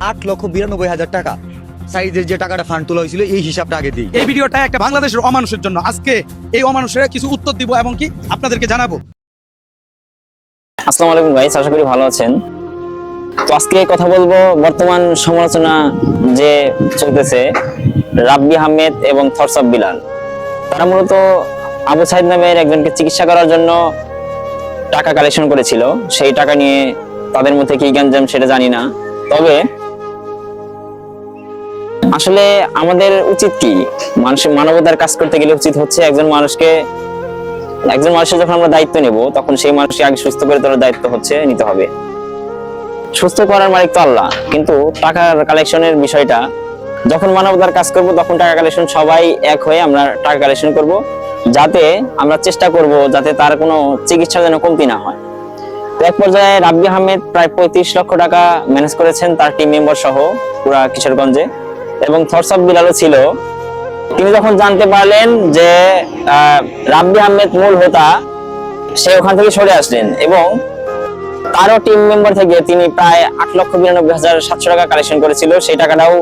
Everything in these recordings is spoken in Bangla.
8,92,000 টাকা সাইজের যে টাকাটা ফান্ড তোলা হয়েছিল এই হিসাবটা আগে দিই। এই ভিডিওটা একটা বাংলাদেশের অমানুষের জন্য। আজকে এই অমানুষের কিছু উত্তর দিব এবং কি আপনাদেরকে জানাবো। আসসালামু আলাইকুম গাইস, আশা করি ভালো আছেন। তো আজকে কথা বলবো বর্তমান সমালোচনা যে চলতেছে রাব্বি আহমেদ এবং থরসাব বিলাল। তারা মূলত আবু সাইদ নামের একজনকে চিকিৎসা করার জন্য টাকা কালেকশন করেছিল। সেই টাকা নিয়ে তাদের মধ্যে কি গ্যাঞ্জাম সেটা জানি না। তবে আসলে আমাদের উচিত কি, মানবতার কাজ করতে গেলে উচিত হচ্ছে একজন মানুষের যখন আমরা দায়িত্ব নেব তখন সেই মানুষকে আগে সুস্থ করে তোলার দায়িত্ব হচ্ছে নিতে হবে। সুস্থ করার মালিক তো আল্লাহ, কিন্তু টাকার কালেকশনের বিষয়টা যখন মানবতার কাজ করব তখন টাকা কালেকশন সবাই এক হয়ে আমরা টাকা কালেকশন করব, যাতে আমরা চেষ্টা করব যাতে তার কোনো চিকিৎসা যেন কমতি না হয়। তো এক পর্যায়ে রাব্বি আহমেদ প্রায় 35 লক্ষ টাকা ম্যানেজ করেছেন তার টিম মেম্বার সহ পুরা কিশোরগঞ্জে, এবং থরসাব বিলালও ছিল। তিনি যখন জানতে পারলেন যে রাব্বি আহমেদ মূল হোতা, সে ওখান থেকে সরে আসলেন এবং তারও টিম মেম্বার থেকে তিনি প্রায় 8,92,700 টাকা কালেকশন করেছিল। সেই টাকাটাও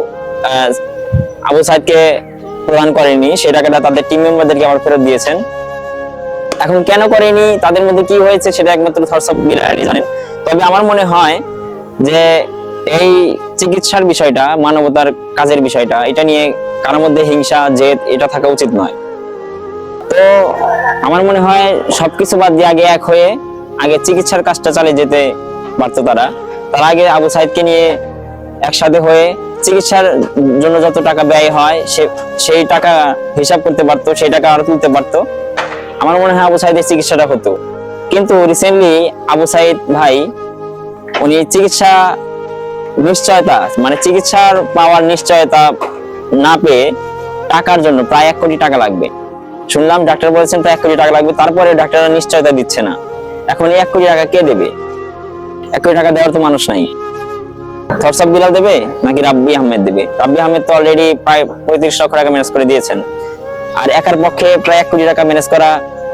আবু সাইদকে প্রদান করেনি, সেই টাকাটা তাদের টিম মেম্বারদেরকে আবার ফেরত দিয়েছেন। এখন কেন করেনি, তাদের মধ্যে কি হয়েছে সেটা একমাত্র থরসাব বিলালই জানেন। তবে আমার মনে হয় যে এই চিকিৎসার বিষয়টা, মানবতার কাজের বিষয়টা, এটা নিয়ে কারোর মধ্যে হিংসা জেদ এটা থাকা উচিত নয়। তো আমার মনে হয় সবকিছু বাদ দিয়ে আগে এক হয়ে আগে চিকিৎসার কাজটা চালিয়ে যেতে পারতো তারা আগে আবু সাইদকে নিয়ে একসাথে হয়ে চিকিৎসার জন্য যত টাকা ব্যয় হয় সেই টাকা হিসাব করতে পারতো, সেই টাকা আরো তুলতে পারতো। আমার মনে হয় আবু সাইদের চিকিৎসাটা হতো। কিন্তু রিসেন্টলি আবু সাইদ ভাই উনি চিকিৎসা নিশ্চয়তা, মানে চিকিৎসার পাওয়ার নিশ্চয়তা না পেয়ে টাকার জন্য প্রায় 1 কোটি টাকা লাগবে শুনলাম। ডাক্তার বলেছেন প্রায় 1 কোটি টাকা লাগবে, তারপরে ডাক্তাররা নিশ্চয়তা দিচ্ছে না। এখন এই 1 কোটি টাকা কে দেবে? 1 কোটি টাকা দেওয়ার তো মানুষ নাই। থরসাব বিলাল দেবে নাকি রাব্বি আহমেদ দেবে? রাব্বি আহমেদ তো অলরেডি প্রায় 35 লক্ষ টাকা ম্যানেজ করে দিয়েছেন। আর একার পক্ষে প্রায় 1 কোটি টাকা ম্যানেজ করা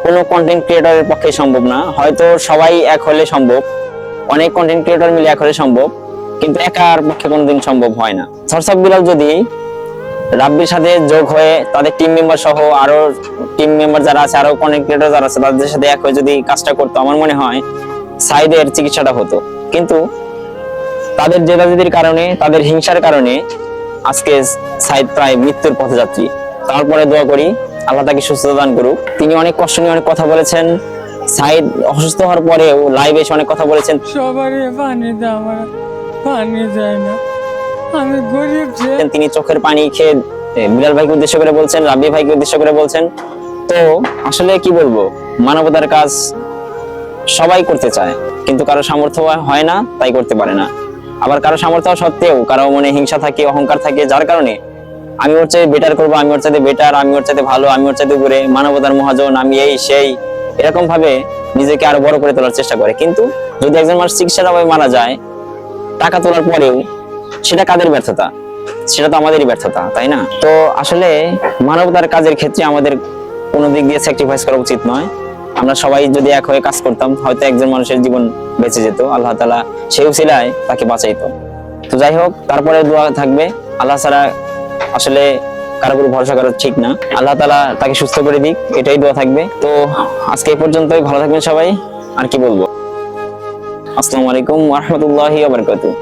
কোনো কন্টেন্ট ক্রিয়েটরের পক্ষে সম্ভব না। হয়তো সবাই এক হলে সম্ভব, অনেক কন্টেন্ট ক্রিয়েটর মিলে এক হলে সম্ভব, কিন্তু একার পক্ষে কোনোদিন সম্ভব হয় না। থরসাব বিলাল যদি রাব্বির সাথে যোগ হয়ে তাদের টিম মেম্বার সহ আরো টিম মেম্বার যারা আছে, আরো কন্টেন্ট ক্রিয়েটর যারা আছে, তাদের সাথে এক হয়ে যদি কাজটা করতো, আমার মনে হয় সাইদের চিকিৎসাটা হতো। কিন্তু তাদের জেদাজেদির কারণে, তাদের হিংসার কারণে আজকে সাইদ প্রায় মৃত্যুর পথযাত্রী। তারপরে দোয়া করি আল্লাহ তাকে সুস্থতা দান করুক। তিনি অনেক কষ্ট নিয়ে অনেক কথা বলেছেন। সাইদ অসুস্থ হওয়ার পরেও লাইভে এসে অনেক কথা বলেছেন। সবারই পানি দাও, আমার পানি যায় না, আমি গরিব। তিনি চোখের পানি খেয়ে বিলাল ভাইকে উদ্দেশ্য করে বলছেন, রাব্বি ভাইকে উদ্দেশ্য করে বলছেন। তো আসলে কি বলবো, মানবতার কাজ সবাই করতে চায়, কিন্তু কারো সামর্থ্য হয় না, তাই করতে পারে না। আবার কারো সামর্থ্য সত্ত্বেও কারো মনে হিংসা থাকে, অহংকার থাকে, যার কারণে আমি ওর চাইতে বেটার করবো, আমি ওর চাইতে বেটার, আমি ওর চাইতে ভালো, আমি ওর চাইতে উপরে, মানবতার মহাজন, আমি এই সেই, এরকম ভাবে নিজেকে আরো বড় করে তোলার চেষ্টা করে। কিন্তু যদি একজন মানুষ চিকিৎসার অভাবে মারা যায় টাকা তোলার পরেও, সেটা কাদের ব্যর্থতা? সেটা তো আমাদেরই ব্যর্থতা, তাই না? তো আসলে মানবতার কাজের ক্ষেত্রে আমাদের কোনো দিক দিয়ে স্যাক্রিফাইস করা উচিত নয়। আমরা সবাই যদি এক হয়ে কাজ করতাম, হয়তো একজন মানুষের জীবন বেঁচে যেত, আল্লাহ তাআলা সেই উসিলায় তাকে বাঁচাইতো। তো যাই হোক, তারপরে দোয়া থাকবে, আল্লাহ ছাড়া আসলে কারো উপর ভরসা করা ঠিক না। আল্লাহ তাআলা তাকে সুস্থ করে দিক, এটাই দোয়া থাকবে। তো আজকে এই পর্যন্তই, ভালো থাকবেন সবাই। আর কি বলবো, আসসালামু আলাইকুম ওয়া রাহমাতুল্লাহি ওয়া বারাকাতুহু।